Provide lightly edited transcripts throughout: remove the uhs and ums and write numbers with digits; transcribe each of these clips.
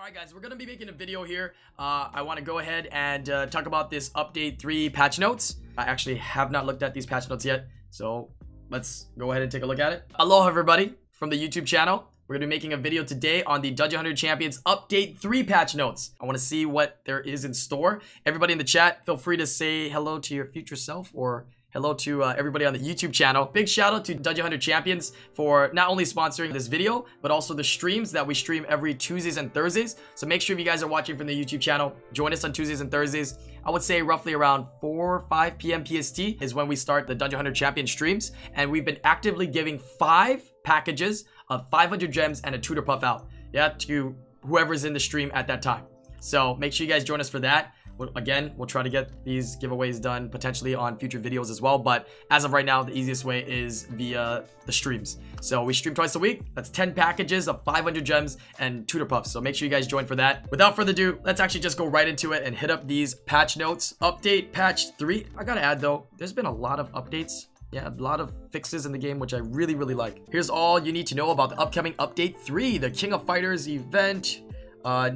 Alright guys, we're going to be making a video here. I want to go ahead and talk about this update 3 patch notes. I actually have not looked at these patch notes yet, so let's go ahead and take a look at it. Aloha everybody from the YouTube channel. We're going to be making a video today on the Dungeon Hunter Champions update 3 patch notes. I want to see what there is in store. Everybody in the chat, feel free to say hello to your future self or hello to everybody on the YouTube channel. Big shout out to Dungeon Hunter Champions for not only sponsoring this video, but also the streams that we stream every Tuesdays and Thursdays. So make sure if you guys are watching from the YouTube channel, join us on Tuesdays and Thursdays. I would say roughly around 4 or 5 p.m. PST is when we start the Dungeon Hunter Champion streams. And we've been actively giving 5 packages of 500 gems and a tutor puff out. Yeah, to whoever's in the stream at that time. So make sure you guys join us for that. Again, we'll try to get these giveaways done potentially on future videos as well, but as of right now, the easiest way is via the streams. So we stream twice a week. That's 10 packages of 500 gems and tutor puffs, so make sure you guys join for that. Without further ado, let's actually just go right into it and hit up these patch notes. Update patch 3. I gotta add though, there's been a lot of updates. Yeah, a lot of fixes in the game, which I really like. Here's all you need to know about the upcoming update 3, the King of Fighters event.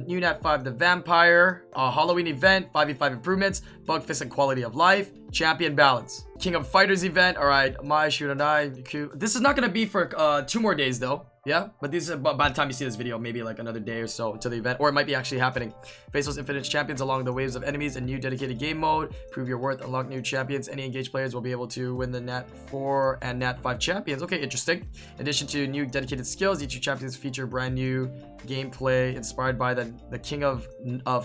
New Nat 5 the Vampire, Halloween event, 5v5 improvements, bug fix and quality of life, champion balance, King of Fighters event. All right, my shoot and I. This is not gonna be for 2 more days though. Yeah, but these are by the time you see this video, maybe like another day or so until the event, or it might be actually happening. Face those infinite champions along the waves of enemies in new dedicated game mode. Prove your worth, unlock new champions. Any engaged players will be able to win the Nat 4 and Nat 5 champions. Okay, interesting. In addition to new dedicated skills, each champions feature brand new gameplay inspired by the King of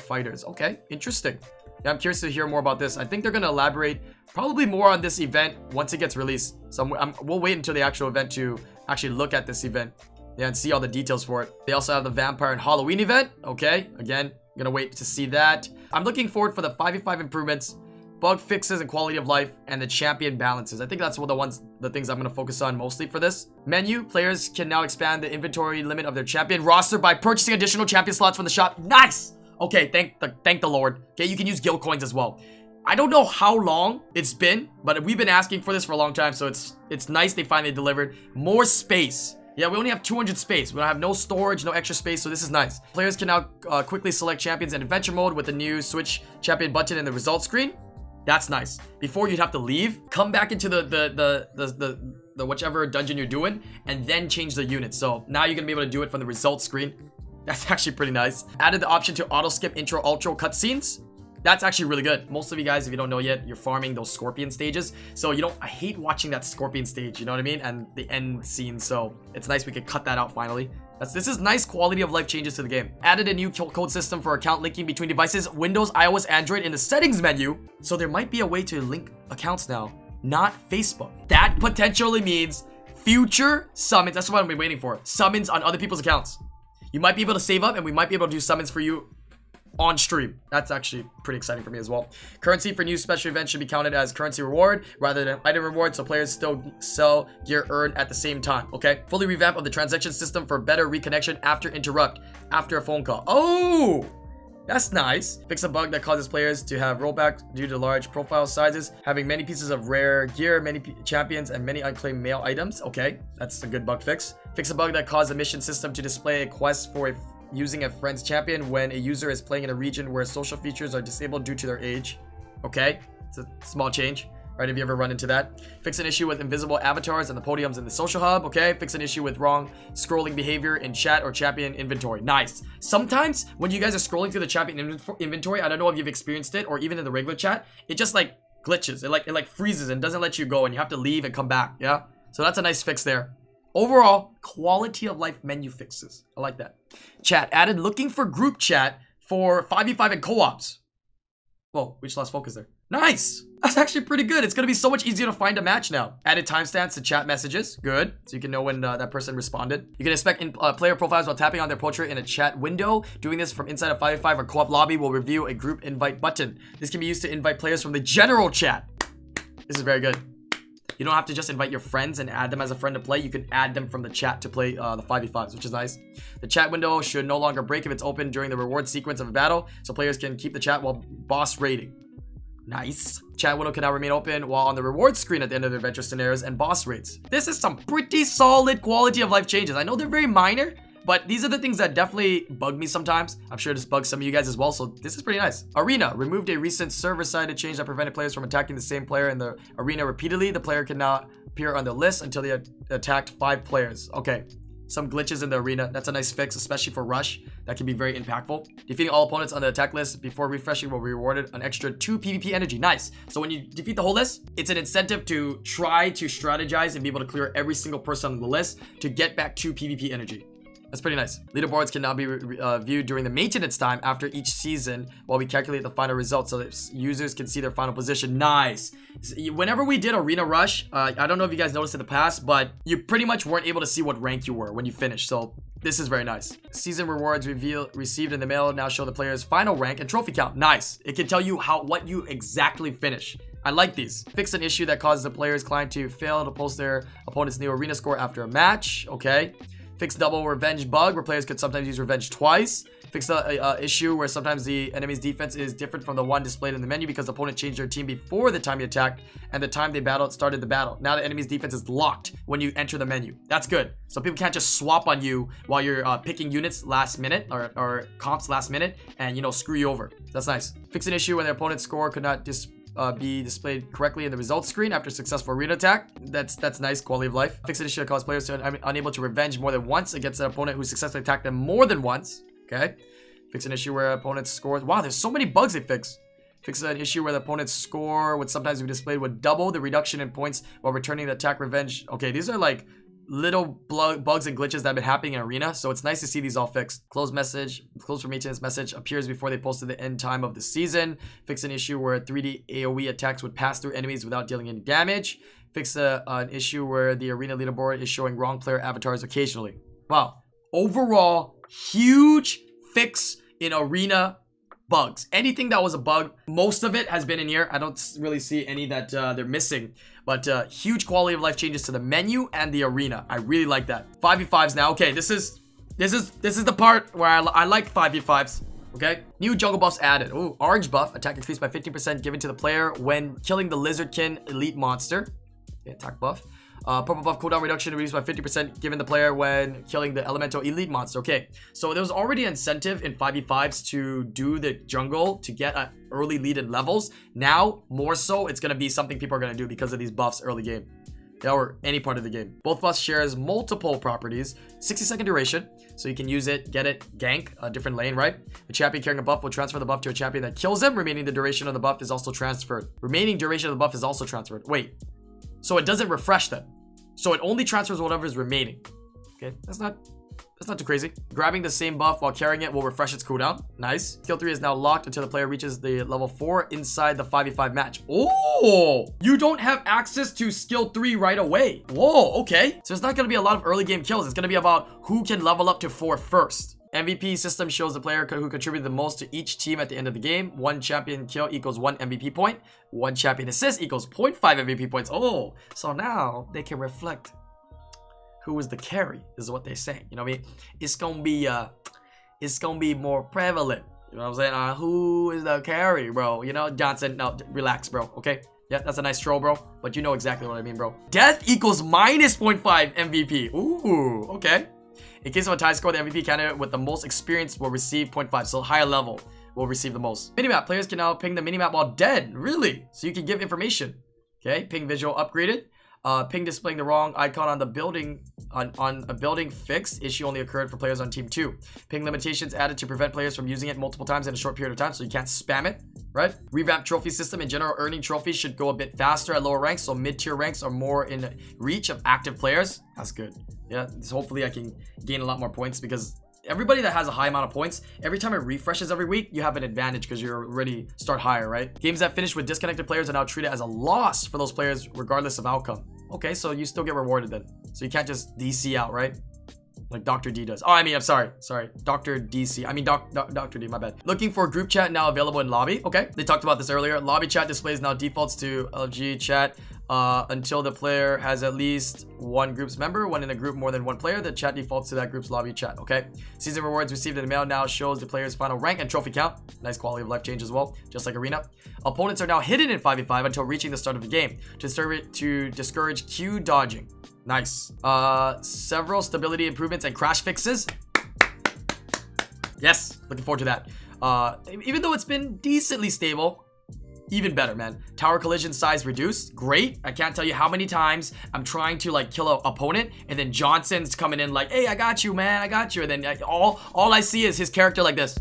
Fighters. Okay, interesting. Yeah, I'm curious to hear more about this. I think they're going to elaborate probably more on this event once it gets released. So we'll wait until the actual event to actually look at this event, yeah, and see all the details for it. They also have the Vampire and Halloween event. Okay, again, I'm gonna wait to see that. I'm looking forward for the 5v5 improvements, bug fixes and quality of life, and the champion balances. I think that's one of the things I'm gonna focus on mostly for this. Menu, players can now expand the inventory limit of their champion roster by purchasing additional champion slots from the shop. Nice! Okay, thank the Lord. Okay, you can use guild coins as well. I don't know how long it's been, but we've been asking for this for a long time, so it's nice they finally delivered. More space. Yeah, we only have 200 space. We don't have no storage, no extra space, so this is nice. Players can now quickly select champions in adventure mode with the new switch champion button in the results screen. That's nice. Before, you'd have to leave, come back into the whichever dungeon you're doing, and then change the unit. So now you're gonna be able to do it from the results screen. That's actually pretty nice. Added the option to auto skip intro outro cutscenes. That's actually really good. Most of you guys, if you don't know yet, you're farming those scorpion stages. So I hate watching that scorpion stage, you know what I mean? And the end scene, so it's nice we could cut that out finally. This is nice quality of life changes to the game. Added a new code system for account linking between devices, Windows, iOS, Android in the settings menu. So there might be a way to link accounts now, not Facebook. That potentially means future summons, that's what I've been waiting for. Summons on other people's accounts. You might be able to save up and we might be able to do summons for you on stream. That's actually pretty exciting for me as well. Currency for new special events should be counted as currency reward rather than item reward, so players still sell gear earned at the same time. Okay, fully revamp of the transaction system for better reconnection after interrupt after a phone call. Oh, that's nice. Fix a bug that causes players to have rollback due to large profile sizes, having many pieces of rare gear, many champions, and many unclaimed mail items. Okay, that's a good bug fix. Fix a bug that caused the mission system to display a quest for using a friend's champion when a user is playing in a region where social features are disabled due to their age. Okay, it's a small change. Right, have you ever run into that? Fix an issue with invisible avatars and the podiums in the social hub. Okay, fix an issue with wrong scrolling behavior in chat or champion inventory. Nice. Sometimes when you guys are scrolling through the champion inventory, I don't know if you've experienced it or even in the regular chat, it just like glitches. It like freezes and doesn't let you go and you have to leave and come back. Yeah, so that's a nice fix there. Overall, quality of life menu fixes. I like that. Chat added looking for group chat for 5v5 and co-ops. Whoa, we just lost focus there. Nice. That's actually pretty good. It's going to be so much easier to find a match now. Added timestamps to chat messages. Good. So you can know when that person responded. You can inspect player profiles while tapping on their portrait in a chat window. Doing this from inside a 5v5 or co-op lobby will reveal a group invite button. This can be used to invite players from the general chat. This is very good. You don't have to just invite your friends and add them as a friend to play. You can add them from the chat to play the 5v5s, which is nice. The chat window should no longer break if it's open during the reward sequence of a battle, so players can keep the chat while boss raiding. Nice. Chat window can now remain open while on the reward screen at the end of the adventure scenarios and boss raids. This is some pretty solid quality of life changes. I know they're very minor, But these are the things that definitely bug me sometimes. I'm sure this bugs some of you guys as well, so this is pretty nice. Arena removed a recent server-sided change that prevented players from attacking the same player in the arena repeatedly. The player can now appear on the list until they attacked 5 players. Okay, some glitches in the arena. That's a nice fix, especially for rush. That can be very impactful. Defeating all opponents on the attack list before refreshing will be rewarded an extra 2 PvP energy. Nice. So when you defeat the whole list, it's an incentive to try to strategize and be able to clear every single person on the list to get back 2 PvP energy. That's pretty nice. Leaderboards can now be viewed during the maintenance time after each season while we calculate the final results so that users can see their final position. Nice. Whenever we did Arena Rush, I don't know if you guys noticed in the past, but you pretty much weren't able to see what rank you were when you finished. So this is very nice. Season rewards received in the mail now show the player's final rank and trophy count. Nice. It can tell you what you exactly finished. I like these. Fix an issue that causes the player's client to fail to post their opponent's new arena score after a match. Okay. Fix double revenge bug where players could sometimes use revenge twice. Fix the issue where sometimes the enemy's defense is different from the one displayed in the menu because the opponent changed their team before the time you attacked and the time they started the battle. Now the enemy's defense is locked when you enter the menu. That's good. So people can't just swap on you while you're picking units last minute or comps last minute and, you know, screw you over. That's nice. Fix an issue when the opponent's score could not be displayed correctly in the results screen after successful arena attack. That's nice. Quality of life. Fix an issue that causes players to unable to revenge more than once against an opponent who successfully attacked them more than once. Okay. Fix an issue where opponents scores. Wow, there's so many bugs they fix. Fix an issue where the opponent's score would sometimes be displayed with double the reduction in points while returning the attack revenge. Okay, these are like little bugs and glitches that have been happening in arena, so it's nice to see these all fixed. Close for maintenance message appears before they posted the end time of the season. Fix an issue where 3D AoE attacks would pass through enemies without dealing any damage. Fix an issue where the arena leaderboard is showing wrong player avatars occasionally. Wow, overall huge fix in arena bugs. Anything that was a bug, most of it has been in here. I don't really see any that they're missing, but huge quality of life changes to the menu and the arena. I really like that. 5v5s now. Okay, this is the part where I like 5v5s. Okay, new jungle buffs added. Ooh, orange buff, attack increased by 15% given to the player when killing the lizardkin elite monster. Okay, attack buff. Purple buff cooldown reduction reduced by 50% given the player when killing the elemental elite monster. Okay, so there was already an incentive in 5v5s to do the jungle to get an early lead in levels. Now, more so, it's going to be something people are going to do because of these buffs early game. Yeah, or any part of the game. Both buffs shares multiple properties. 60-second duration, so you can use it, get it, gank a different lane, right? A champion carrying a buff will transfer the buff to a champion that kills him. Remaining the duration of the buff is also transferred. Remaining duration of the buff is also transferred. Wait. So it doesn't refresh then. So it only transfers whatever is remaining. Okay, that's not too crazy. Grabbing the same buff while carrying it will refresh its cooldown. Nice. Skill 3 is now locked until the player reaches the level 4 inside the 5v5 match. Oh, you don't have access to skill 3 right away. Whoa, okay. So it's not going to be a lot of early game kills. It's going to be about who can level up to 4 first. MVP system shows the player who contributed the most to each team at the end of the game. 1 champion kill equals 1 MVP point. 1 champion assist equals 0.5 MVP points. Oh, so now they can reflect who was the carry, is what they're saying. You know what I mean? It's gonna be more prevalent. You know what I'm saying? Who is the carry, bro? You know, Johnson. No, relax, bro. Okay. Yeah, that's a nice troll, bro. But you know exactly what I mean, bro. Death equals minus 0.5 MVP. Ooh, okay. In case of a tie score, the MVP candidate with the most experience will receive 0.5. So higher level will receive the most. Minimap. Players can now ping the minimap while dead. Really? So you can give information. Okay. Ping visual upgraded. Ping displaying the wrong icon on the building on a building fixed. Issue only occurred for players on team 2. Ping limitations added to prevent players from using it multiple times in a short period of time, so you can't spam it, right? Revamp trophy system. In general, earning trophies should go a bit faster at lower ranks, so mid-tier ranks are more in reach of active players. That's good. Yeah, so hopefully I can gain a lot more points because everybody that has a high amount of points, every time it refreshes every week, you have an advantage because you're already start higher, right? Games that finish with disconnected players are now treated as a loss for those players regardless of outcome. Okay, so you still get rewarded then. So you can't just DC out, right? Like Dr. D does. Oh, I mean, I'm sorry. Dr. DC. I mean, Dr. D, my bad. Looking for group chat now available in lobby. Okay, they talked about this earlier. Lobby chat displays now defaults to LG chat until the player has at least 1 group's member. When in a group more than 1 player, the chat defaults to that group's lobby chat. Okay, season rewards received in the mail now shows the player's final rank and trophy count. Nice quality of life change as well, just like arena. Opponents are now hidden in 5v5 until reaching the start of the game to discourage Q dodging. Nice. Several stability improvements and crash fixes. Yes, looking forward to that. Even though it's been decently stable, even better, man. Tower collision size reduced. Great. I can't tell you how many times I'm trying to like kill an opponent, and then Johnson's coming in like, hey, I got you, man. I got you. And then like, all I see is his character like this.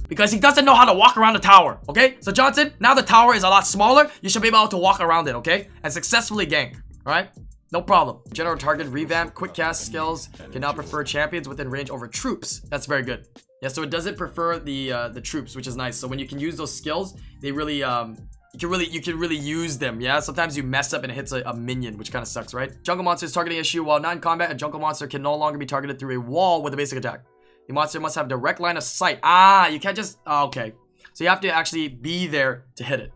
Because he doesn't know how to walk around the tower, okay? So Johnson, now the tower is a lot smaller. You should be able to walk around it, okay? And successfully gank, all right? No problem. General target revamp. Quick cast skills can now prefer champions within range over troops. That's very good. Yeah, so it doesn't prefer the troops, which is nice. So when you can use those skills, they really you can really use them. Yeah, sometimes you mess up and it hits a minion, which kind of sucks, right? Jungle monsters targeting issue. While not in combat, a jungle monster can no longer be targeted through a wall with a basic attack. The monster must have direct line of sight. Ah, you can't just... okay. So you have to actually be there to hit it.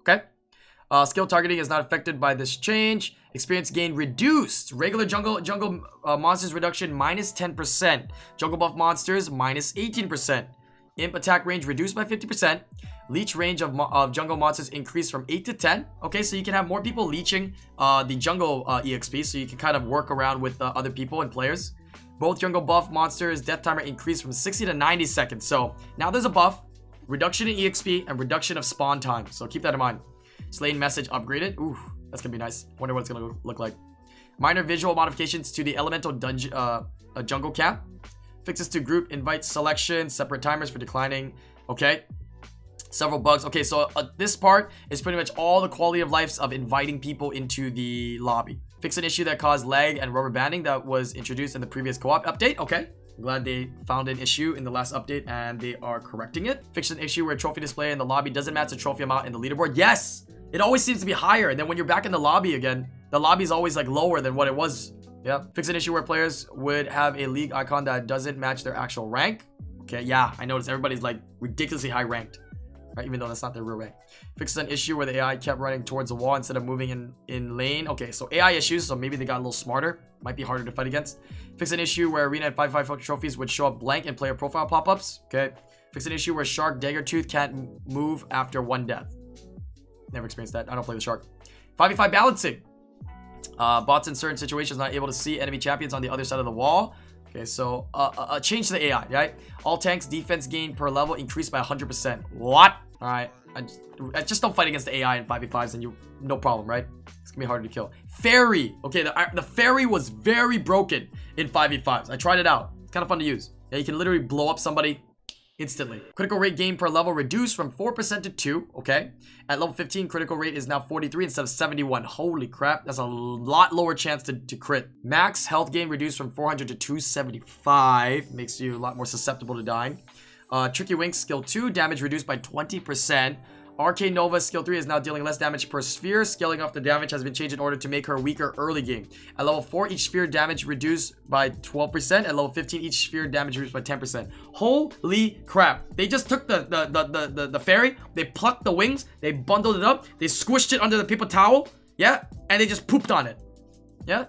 Okay? Skill targeting is not affected by this change. Experience gain reduced. Regular jungle monsters reduction minus 10%. Jungle buff monsters minus 18%. Imp attack range reduced by 50%. Leech range of jungle monsters increased from 8 to 10. Okay, so you can have more people leeching the jungle EXP, so you can kind of work around with other people and players. Both jungle buff monsters death timer increased from 60 to 90 seconds. So now there's a buff, reduction in EXP, and reduction of spawn time. So keep that in mind. Slain message upgraded. Ooh, that's gonna be nice. Wonder what it's gonna look like. Minor visual modifications to the elemental dungeon, jungle camp. Fixes to group invite selection. Separate timers for declining. Okay. Several bugs. Okay, so this part is pretty much all the quality of lives of inviting people into the lobby. Fix an issue that caused lag and rubber banding that was introduced in the previous co-op update. Okay. I'm glad they found an issue in the last update and they are correcting it. Fix an issue where trophy display in the lobby doesn't match the trophy amount in the leaderboard. Yes! It always seems to be higher. And then when you're back in the lobby again, the lobby is always like lower than what it was. Yeah. Fix an issue where players would have a league icon that doesn't match their actual rank. Okay, yeah. I noticed everybody's like ridiculously high ranked. Right, even though that's not their real rank. Fixes an issue where the AI kept running towards the wall instead of moving in lane. Okay, so AI issues, so maybe they got a little smarter. Might be harder to fight against. Fix an issue where arena and 5v5 trophies would show up blank in player profile pop-ups. Okay. Fix an issue where shark dagger tooth can't move after one death. Never experienced that. I don't play the shark. 5v5 balancing. Bots in certain situations not able to see enemy champions on the other side of the wall. Okay, so a change to the AI, right? All tanks defense gain per level increased by 100%. What? All right, I just don't fight against the AI in 5v5s and you no problem, right? It's gonna be harder to kill. Fairy. Okay, the fairy was very broken in 5v5s. I tried it out. It's kind of fun to use. Yeah, you can literally blow up somebody instantly. Critical rate gain per level reduced from 4% to 2. Okay. At level 15, critical rate is now 43 instead of 71. Holy crap. That's a lot lower chance to crit. Max health gain reduced from 400 to 275. Makes you a lot more susceptible to dying. Tricky Wink skill 2. Damage reduced by 20%. Arcane Nova skill 3 is now dealing less damage per sphere. Scaling up the damage has been changed in order to make her weaker early game. At level 4, each sphere damage reduced by 12%. At level 15, each sphere damage reduced by 10%. Holy crap. They just took the fairy, they plucked the wings, they bundled it up, they squished it under the paper towel, yeah, and they just pooped on it. Yeah?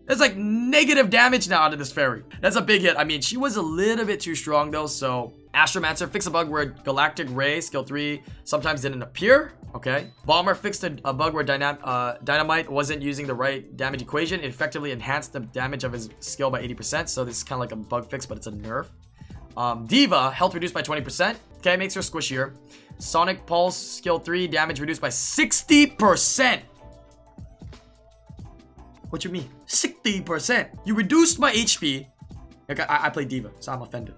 There's like negative damage now out of this fairy. That's a big hit. I mean, she was a little bit too strong though, so... Astromancer, fix a bug where Galactic Ray, skill 3, sometimes didn't appear. Okay. Bomber fixed a bug where Dynamite wasn't using the right damage equation. It effectively enhanced the damage of his skill by 80%. So this is kind of like a bug fix, but it's a nerf. Diva, health reduced by 20%. Okay, makes her squishier. Sonic Pulse, skill 3, damage reduced by 60%. What you mean? 60%. You reduced my HP. Okay, I play Diva, so I'm offended.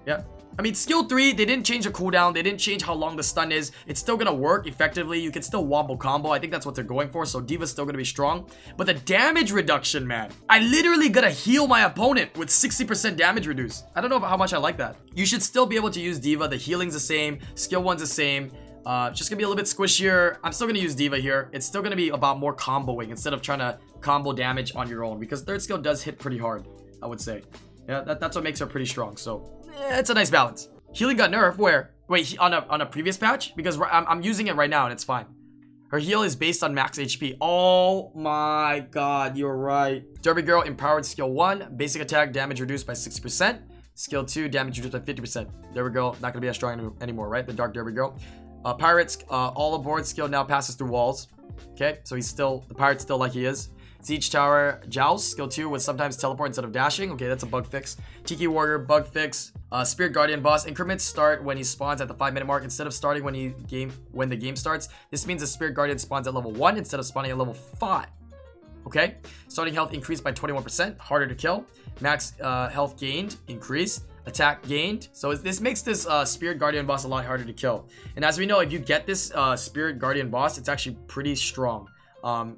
Yeah. I mean, skill 3, they didn't change the cooldown. They didn't change how long the stun is. It's still gonna work effectively. You can still wombo combo. I think that's what they're going for. So Diva's still gonna be strong. But the damage reduction, man. I literally gotta heal my opponent with 60% damage reduced. I don't know how much I like that. You should still be able to use Diva. The healing's the same. Skill 1's the same. Just gonna be a little bit squishier. I'm still gonna use Diva here. It's still gonna be about more comboing instead of trying to combo damage on your own. Because third skill does hit pretty hard, I would say. Yeah, that's what makes her pretty strong. So, it's a nice balance. Healing got nerfed where? Wait, on a previous patch? Because I'm using it right now and it's fine. Her heal is based on max HP. Oh my god, you're right. Derby Girl empowered skill 1. Basic attack damage reduced by 60%. Skill 2 damage reduced by 50%. Derby Girl not gonna be as strong anymore, right? The Dark Derby Girl. Pirates all aboard skill now passes through walls. Okay, so the pirate's still like he is. Siege Tower Joust, skill 2 would sometimes teleport instead of dashing. Okay, that's a bug fix. Tiki Warrior, bug fix. Spirit Guardian boss increments start when he spawns at the 5-minute mark instead of starting when the game starts. This means the Spirit Guardian spawns at level 1 instead of spawning at level 5. Okay, starting health increased by 21%, harder to kill. Max health gained, increased. Attack gained. So this makes this Spirit Guardian boss a lot harder to kill. And as we know, if you get this Spirit Guardian boss, it's actually pretty strong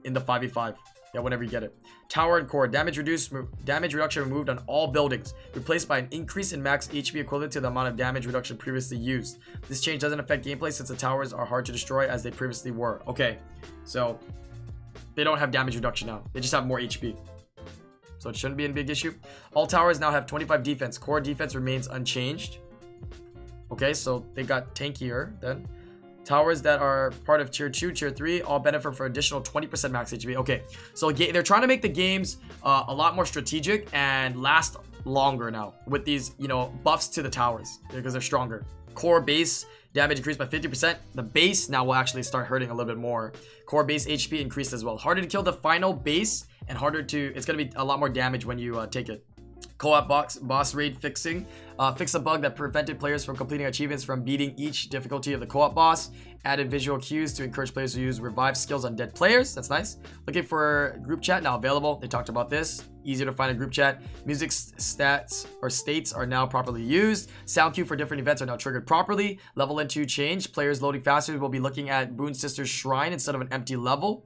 in the 5v5. Yeah, whenever you get it. Tower and core. Damage reduction removed on all buildings. Replaced by an increase in max HP equivalent to the amount of damage reduction previously used. This change doesn't affect gameplay since the towers are hard to destroy as they previously were. Okay, so they don't have damage reduction now. They just have more HP. So it shouldn't be a big issue. All towers now have 25 defense. Core defense remains unchanged. Okay, so they got tankier then. Towers that are part of tier 2, tier 3 all benefit for additional 20% max HP. Okay, so they're trying to make the games a lot more strategic and last longer now with these, you know, buffs to the towers because they're stronger. Core base damage increased by 50%. The base now will actually start hurting a little bit more. Core base HP increased as well. Harder to kill the final base and harder to, it's going to be a lot more damage when you take it. Co-op boss raid fixing. Fix a bug that prevented players from completing achievements from beating each difficulty of the co-op boss. Added visual cues to encourage players to use revive skills on dead players. That's nice. Looking for group chat now available. They talked about this. Easier to find a group chat. Music stats or states are now properly used. Sound cue for different events are now triggered properly. Level into change. Players loading faster will be looking at Boon Sister's shrine instead of an empty level.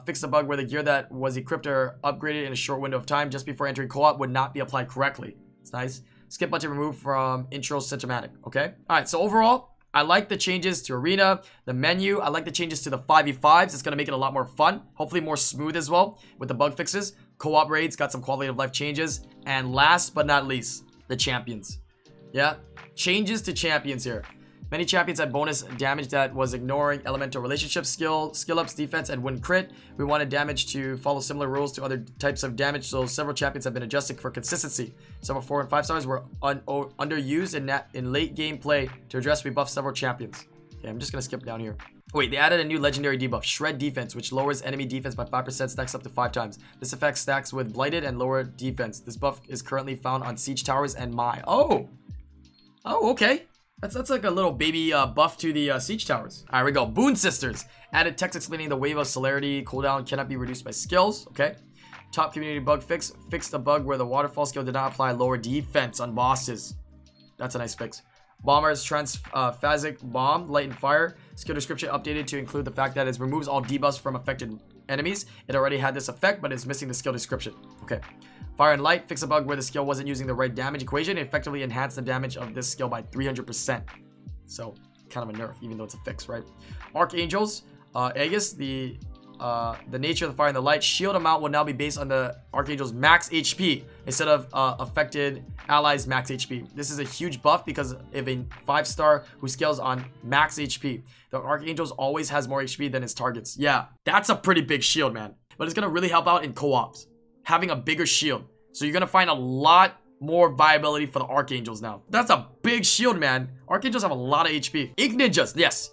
Fix the bug where the gear that was equipped or upgraded in a short window of time just before entering co-op would not be applied correctly. It's nice. Skip button removed from intro cinematic. Okay. All right. So overall, I like the changes to arena, the menu. I like the changes to the 5v5s. It's going to make it a lot more fun. Hopefully more smooth as well with the bug fixes. Co-op raids got some quality of life changes. And last but not least, the champions. Yeah. Changes to champions here. Many champions had bonus damage that was ignoring elemental relationship skill ups, defense, and win crit. We wanted damage to follow similar rules to other types of damage, so several champions have been adjusted for consistency. Several 4 and 5 stars were underused in late game play to address rebuff several champions. Okay, I'm just gonna skip down here. Wait, they added a new legendary debuff, Shred Defense, which lowers enemy defense by 5%, stacks up to 5 times. This effect stacks with Blighted and lower defense. This buff is currently found on Siege Towers and Mai. Oh, okay. That's like a little baby buff to the Siege Towers. All right, we go. Boon Sisters. Added text explaining the wave of celerity cooldown cannot be reduced by skills. Okay. Top community bug fix. Fixed a bug where the waterfall skill did not apply lower defense on bosses. That's a nice fix. Bomber's Transphasic Bomb, Light and Fire. Skill description updated to include the fact that it removes all debuffs from affected enemies. It already had this effect, but it's missing the skill description. Okay. Fire and Light. Fix a bug where the skill wasn't using the right damage equation. It effectively enhanced the damage of this skill by 300%. So, kind of a nerf, even though it's a fix, right? Archangels. Aegis, the nature of the Fire and the Light. Shield amount will now be based on the Archangel's max HP instead of affected allies' max HP. This is a huge buff because of a 5-star who scales on max HP. The Archangels always has more HP than his targets. Yeah, that's a pretty big shield, man. But it's going to really help out in co-ops. Having a bigger shield. So you're going to find a lot more viability for the Archangels now. That's a big shield, man. Archangels have a lot of HP. Ink Ninjas, yes.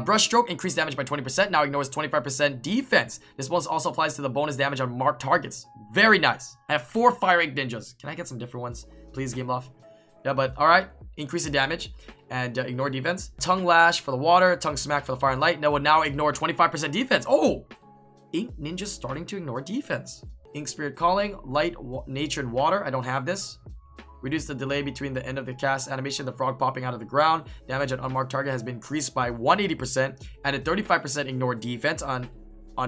Brush Stroke increased damage by 20%. Now ignores 25% defense. This bonus also applies to the bonus damage on marked targets. Very nice. I have 4 Fire Ink Ninjas. Can I get some different ones? Please, Game Loft. Yeah, but alright. Increase the damage and ignore defense. Tongue Lash for the water. Tongue Smack for the fire and light. That will now ignore 25% defense. Oh! Ink Ninja's starting to ignore defense. Ink Spirit Calling, Light, Nature, and Water. I don't have this. Reduce the delay between the end of the cast animation, the frog popping out of the ground. Damage on unmarked target has been increased by 180%. Added 35% ignore defense on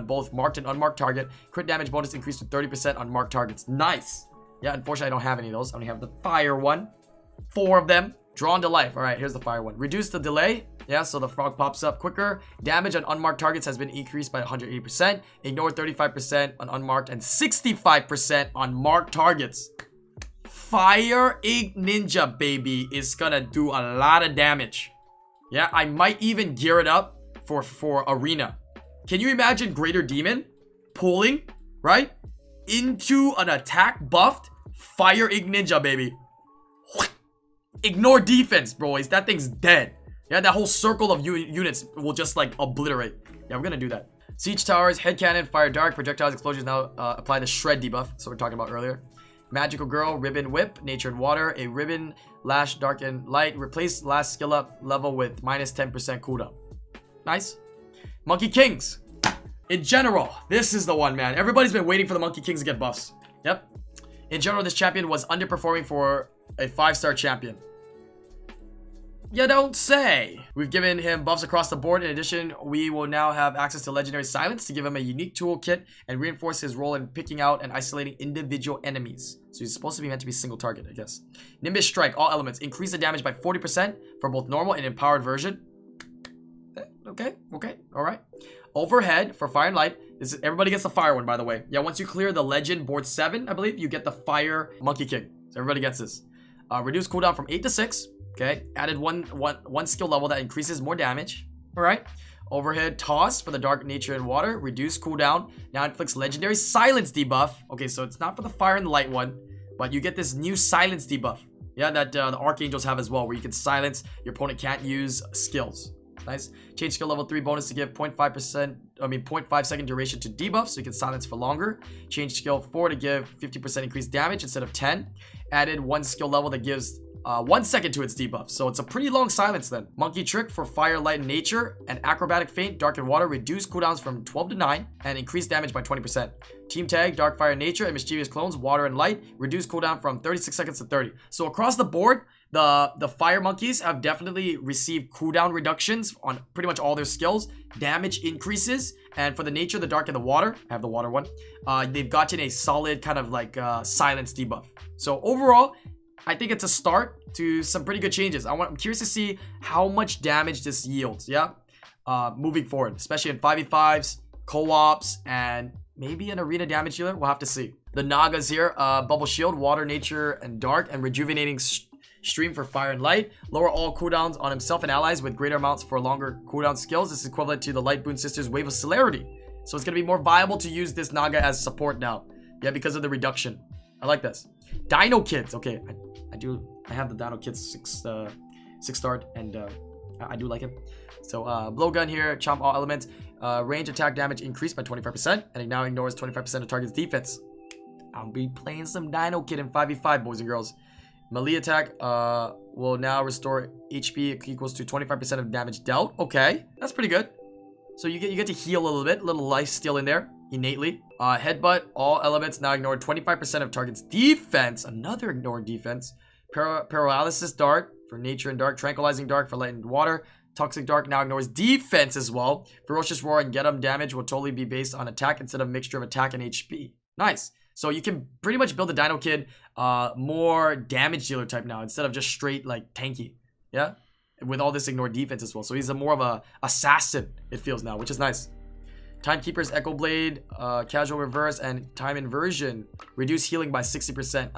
both marked and unmarked target. Crit damage bonus increased to 30% on marked targets. Nice. Yeah, unfortunately, I don't have any of those. I only have the fire one. 4 of them. Drawn to life. All right, here's the fire one. Reduce the delay. Yeah, so the frog pops up quicker. Damage on unmarked targets has been increased by 180%. Ignore 35% on unmarked and 65% on marked targets. Fire Ink Ninja, baby, is gonna do a lot of damage. Yeah, I might even gear it up for arena. Can you imagine Greater Demon pulling, right, into an attack buffed Fire Ink Ninja, baby? Ignore defense, boys. That thing's dead. Yeah, that whole circle of units will just like obliterate. Yeah, we're gonna do that. Siege towers, head cannon, fire dark, projectiles, explosions now apply the shred debuff. So we're talking about earlier. Magical girl, ribbon whip, nature and water, a ribbon lash, dark and light. Replace last skill up level with minus 10% cooldown. Nice. Monkey Kings. In general, this is the one, man. Everybody's been waiting for the Monkey Kings to get buffs. Yep. In general, this champion was underperforming for a 5-star champion. You don't say. We've given him buffs across the board. In addition, we will now have access to legendary silence to give him a unique toolkit and reinforce his role in picking out and isolating individual enemies. So he's supposed to be meant to be single target, I guess. Nimbus Strike, all elements. Increase the damage by 40% for both normal and empowered version. Okay, all right. Overhead for fire and light. This is, everybody gets the fire one, by the way. Yeah, once you clear the legend board 7, I believe, you get the fire Monkey King. So everybody gets this. Reduce cooldown from 8 to 6. Okay, added one skill level that increases more damage. All right. Overhead toss for the dark nature and water. Reduce cooldown. Now inflicts legendary silence debuff. Okay, so it's not for the fire and the light one, but you get this new silence debuff. Yeah, that the archangels have as well, where you can silence your opponent can't use skills. Nice. Change skill level 3 bonus to give 0.5 second duration to debuff, so you can silence for longer. Change skill 4 to give 50% increased damage instead of 10. Added one skill level that gives 1 second to its debuff, so it's a pretty long silence then. Monkey Trick for fire, light, and nature, and acrobatic feint, dark and water, reduce cooldowns from 12 to 9 and increase damage by 20%. Team tag, dark, fire, nature, and mischievous clones, water and light, reduce cooldown from 36 seconds to 30. So across the board, the fire monkeys have definitely received cooldown reductions on pretty much all their skills, damage increases, and for the nature, the dark, and the water, I have the water one, they've gotten a solid kind of like silence debuff. So overall, I think it's a start to some pretty good changes. I'm curious to see how much damage this yields, yeah? Moving forward, especially in 5v5s, co-ops, and maybe an arena damage dealer. We'll have to see. The Nagas here, Bubble Shield, Water, Nature, and Dark, and Rejuvenating Stream for Fire and Light. Lower all cooldowns on himself and allies with greater amounts for longer cooldown skills. This is equivalent to the Light Boon Sisters Wave of Celerity. So it's going to be more viable to use this Naga as support now. Yeah, because of the reduction. I like this. Dino Kids. Okay, I have the Dino Kids 6-star, and I do like it. So blowgun here, chomp all elements. Range attack damage increased by 25%, and it now ignores 25% of target's defense. I'll be playing some Dino Kid in 5v5, boys and girls. Melee attack will now restore HP equals to 25% of damage dealt. Okay, that's pretty good. So you get to heal a little bit, a little life steal in there innately. Headbutt, all elements now ignore 25% of target's defense. Another ignored defense. Paralysis dart for nature and dark. Tranquilizing dark for light and water. Toxic dark now ignores defense as well. Ferocious roar and get 'em damage will totally be based on attack instead of mixture of attack and HP. Nice. So you can pretty much build a Dino Kid more damage dealer type now instead of just straight like tanky. Yeah, with all this ignored defense as well. So he's more of a assassin, it feels now, which is nice. Timekeeper's Echo Blade, Casual Reverse, and Time Inversion. Reduce healing by 60%.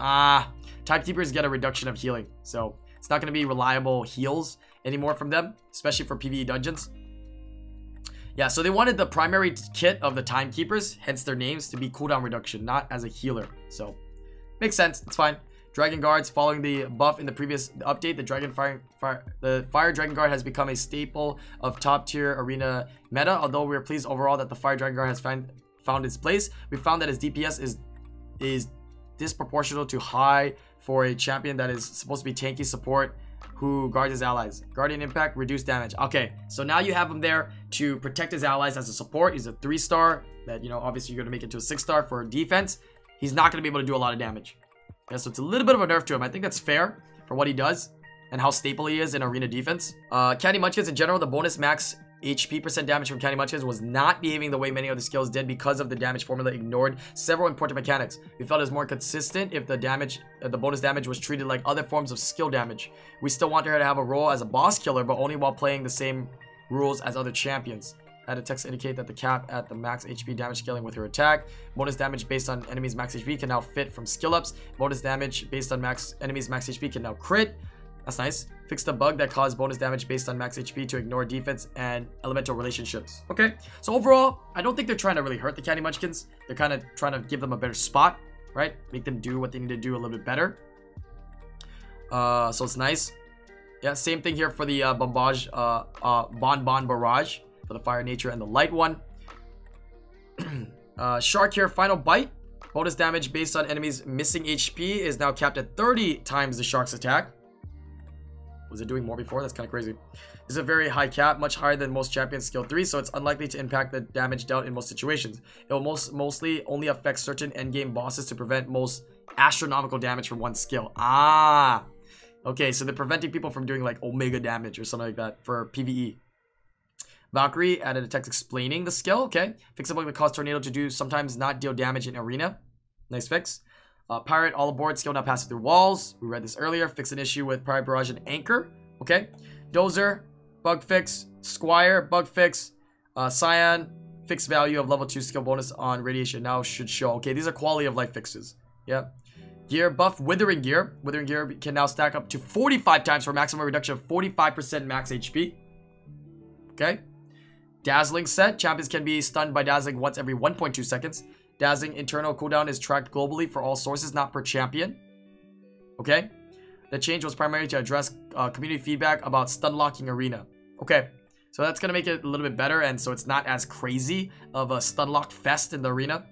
Timekeepers get a reduction of healing. So it's not going to be reliable heals anymore from them, especially for PvE dungeons. Yeah, so they wanted the primary kit of the Timekeepers, hence their names, to be cooldown reduction, not as a healer. So makes sense. It's fine. Dragon Guards, following the buff in the previous update, the Fire Dragon Guard has become a staple of top-tier arena meta. Although we are pleased overall that the Fire Dragon Guard has found its place, we found that its DPS is disproportional to high for a champion that is supposed to be tanky support who guards his allies. Guardian Impact, reduce damage. Okay, so now you have him there to protect his allies as a support. He's a 3-star that, you know, obviously you're going to make it to a 6-star for defense. He's not going to be able to do a lot of damage. Yeah, so it's a little bit of a nerf to him. I think that's fair for what he does and how staple he is in arena defense. Candy Munchkins in general, the bonus max HP % damage from Candy Munchkins was not behaving the way many other skills did because of the damage formula ignored several important mechanics. We felt it was more consistent if the bonus damage was treated like other forms of skill damage. We still want her to have a role as a boss killer, but only while playing the same rules as other champions. Added text to indicate that the cap at the max HP damage scaling with her attack. Bonus damage based on enemies max HP can now fit from skill ups. Bonus damage based on enemies max HP can now crit. That's nice. Fix the bug that caused bonus damage based on max HP to ignore defense and elemental relationships. Okay, so overall, I don't think they're trying to really hurt the Candy Munchkins. They're kind of trying to give them a better spot, right? Make them do what they need to do a little bit better. So it's nice. Yeah, same thing here for the Bon Barrage for the Fire Nature and the Light one. Shark here, final bite. Bonus damage based on enemies missing HP is now capped at 30 times the shark's attack. Was it doing more before? That's kind of crazy. This is a very high cap, much higher than most champions skill 3, so it's unlikely to impact the damage dealt in most situations. It will mostly only affect certain endgame bosses to prevent most astronomical damage from one skill. Ah, okay, so they're preventing people from doing like omega damage or something like that for PvE. Valkyrie added a text explaining the skill. Okay, fixable to cause tornado to do sometimes not deal damage in arena. Nice fix. Pirate all aboard, skill now passes through walls. We read this earlier. Fix an issue with Pirate Barrage and Anchor. Okay. Dozer, bug fix. Squire, bug fix. Cyan, fixed value of level 2 skill bonus on radiation now should show. Okay, these are quality of life fixes. Yeah. Gear buff, Withering Gear. Withering Gear can now stack up to 45 times for a maximum reduction of 45% max HP. Okay. Dazzling set. Champions can be stunned by dazzling once every 1.2 seconds. Dazzling internal cooldown is tracked globally for all sources, not per champion. Okay. The change was primarily to address community feedback about stun locking arena. Okay. So that's going to make it a little bit better, and so it's not as crazy of a stun lock fest in the arena.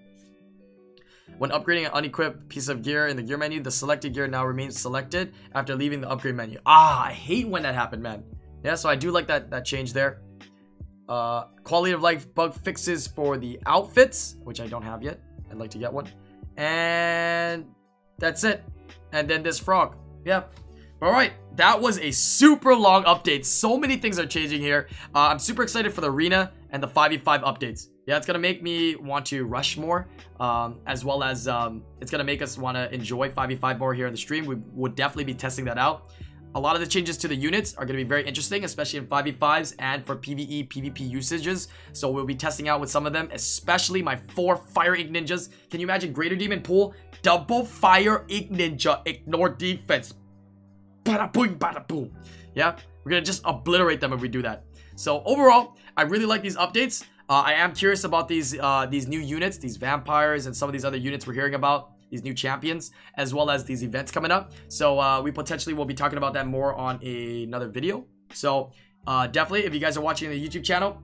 When upgrading an unequipped piece of gear in the gear menu, the selected gear now remains selected after leaving the upgrade menu. Ah, I hate when that happened, man. Yeah, so I do like that change there. Quality of life bug fixes for the outfits, which I don't have yet. I'd like to get one. And that's it. And then this frog. Yep. Alright, that was a super long update. So many things are changing here. I'm super excited for the arena and the 5v5 updates. Yeah, it's gonna make me want to rush more, as well as it's gonna make us want to enjoy 5v5 more here in the stream. We would definitely be testing that out. A lot of the changes to the units are going to be very interesting, especially in 5v5s and for PvE, PvP usages. So we'll be testing out with some of them, especially my 4 Fire Ink Ninjas. Can you imagine Greater Demon Pool? Double Fire Ink Ninja, ignore defense. Bada boom, bada boom. Yeah, we're going to just obliterate them if we do that. So overall, I really like these updates. I am curious about these new units, these vampires and some of these other units we're hearing about. These new champions, as well as these events coming up. So we potentially will be talking about that more on another video. So definitely, if you guys are watching the YouTube channel,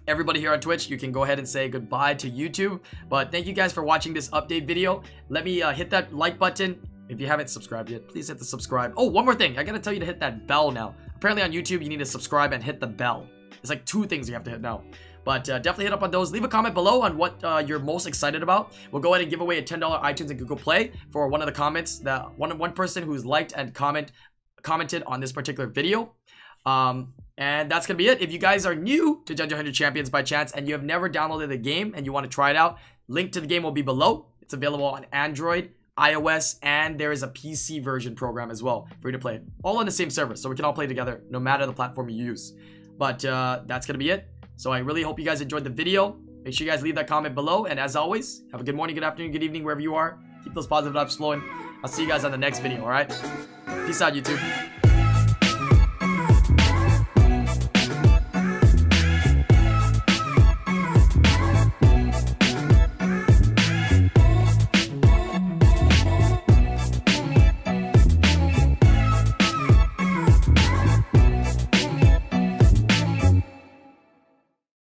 everybody here on Twitch, you can go ahead and say goodbye to YouTube. But thank you guys for watching this update video. Let me hit that like button. If you haven't subscribed yet, please hit the subscribe. Oh, one more thing. I gotta tell you to hit that bell now. Apparently on YouTube, you need to subscribe and hit the bell. It's like 2 things you have to hit now. But definitely hit up on those. Leave a comment below on what you're most excited about. We'll go ahead and give away a $10 iTunes and Google Play for one of the comments. That one person who's liked and commented on this particular video. And that's going to be it. If you guys are new to Dungeon Hunter Champions by chance and you have never downloaded the game and you want to try it out, link to the game will be below. It's available on Android, iOS, and there is a PC version program as well for you to play. All on the same server, so we can all play together no matter the platform you use. But that's going to be it. So I really hope you guys enjoyed the video. Make sure you guys leave that comment below. And as always, have a good morning, good afternoon, good evening, wherever you are. Keep those positive vibes flowing. I'll see you guys on the next video, alright? Peace out, YouTube.